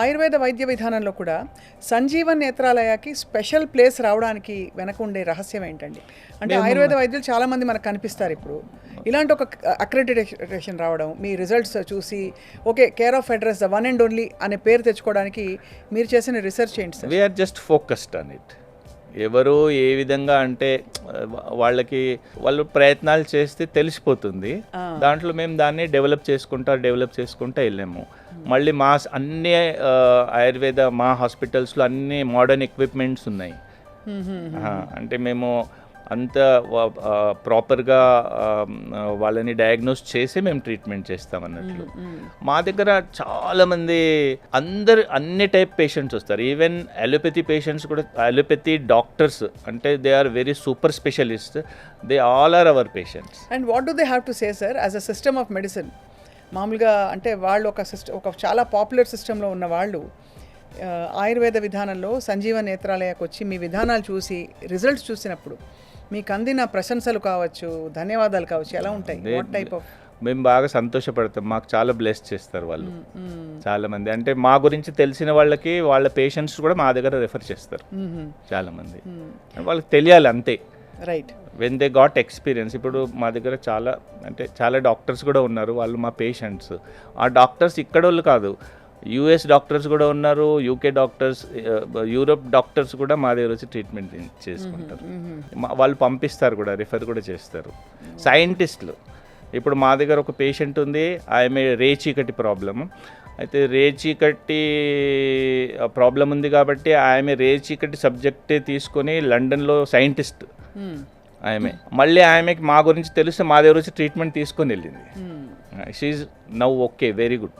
ఆయుర్వేద వైద్య విధానంలో కూడా సంజీవన్ నేత్రాలయకి స్పెషల్ ప్లేస్ రావడానికి వెనక ఉండే రహస్యం ఏంటండి? అంటే ఆయుర్వేద వైద్యులు చాలామంది మనకు కనిపిస్తారు ఇప్పుడు. ఇలాంటి ఒక అక్రెడిటేషన్ రావడం, మీ రిజల్ట్స్ చూసి okay care of address the one and only అనే పేరు తెచ్చుకోవడానికి మీరు చేసిన రీసెర్చ్ ఏంటి sir? We are just focused on it. ఎవరు ఏ విధంగా అంటే వాళ్ళు ప్రయత్నాలు చేస్తే తెలిసిపోతుంది. దాంట్లో మేము దాన్ని డెవలప్ చేసుకుంటా వెళ్ళాము. మళ్ళీ అన్ని ఆయుర్వేద మా హాస్పిటల్స్లో అన్ని మోడర్న్ ఎక్విప్మెంట్స్ ఉన్నాయి. అంటే మేము అంత ప్రాపర్గా వాళ్ళని డయాగ్నోస్ చేసి మేము ట్రీట్మెంట్ చేస్తామన్నట్లు. మా దగ్గర చాలామంది అన్ని టైప్ పేషెంట్స్ వస్తారు. ఈవెన్ అలోపతి పేషెంట్స్ కూడా, అలోపతి డాక్టర్స్ అంటే they are very super specialist. They all are our patients. And what do they have to say sir as a system of medicine? మామూలుగా అంటే వాళ్ళు ఒక చాలా పాపులర్ సిస్టంలో ఉన్న వాళ్ళు ఆయుర్వేద విధానంలో సంజీవన్ నేత్రాలయకు వచ్చి మీ విధానాలు చూసి రిజల్ట్స్ చూసినప్పుడు మీకు అందిన ప్రశంసలు కావచ్చు, ధన్యవాదాలు కావచ్చు, ఎలా ఉంటాయి? What type of? మేము బాగా సంతోషపడతాం. మాకు చాలా బ్లెస్ చేస్తారు వాళ్ళు. చాలామంది అంటే మా గురించి తెలిసిన వాళ్ళకి వాళ్ళ పేషెంట్స్ కూడా మా దగ్గర రెఫర్ చేస్తారు చాలామంది. వాళ్ళకి తెలియాలి అంతే. Right. When they got experience. ఇప్పుడు మా దగ్గర చాలా డాక్టర్స్ కూడా ఉన్నారు. వాళ్ళు మా పేషెంట్స్. ఆ డాక్టర్స్ ఇక్కడ వాళ్ళు కాదు, యుఎస్ డాక్టర్స్ కూడా ఉన్నారు, యూకే డాక్టర్స్, యూరోప్ డాక్టర్స్ కూడా మా దగ్గర వచ్చి ట్రీట్మెంట్ చేసుకుంటారు. వాళ్ళు పంపిస్తారు కూడా, రిఫర్ కూడా చేస్తారు. సైంటిస్టులు ఇప్పుడు మా దగ్గర ఒక పేషెంట్ ఉంది, ఆమె రేచీకటి ప్రాబ్లము. అయితే రేచీకటి ప్రాబ్లం ఉంది కాబట్టి ఆమె రేచీకటి సబ్జెక్టే తీసుకొని లండన్లో సైంటిస్ట్ మళ్ళీ ఆమెకి మా గురించి తెలిస్తే మా దగ్గర వచ్చి ట్రీట్మెంట్ తీసుకొని వెళ్ళింది. She is now okay, very good.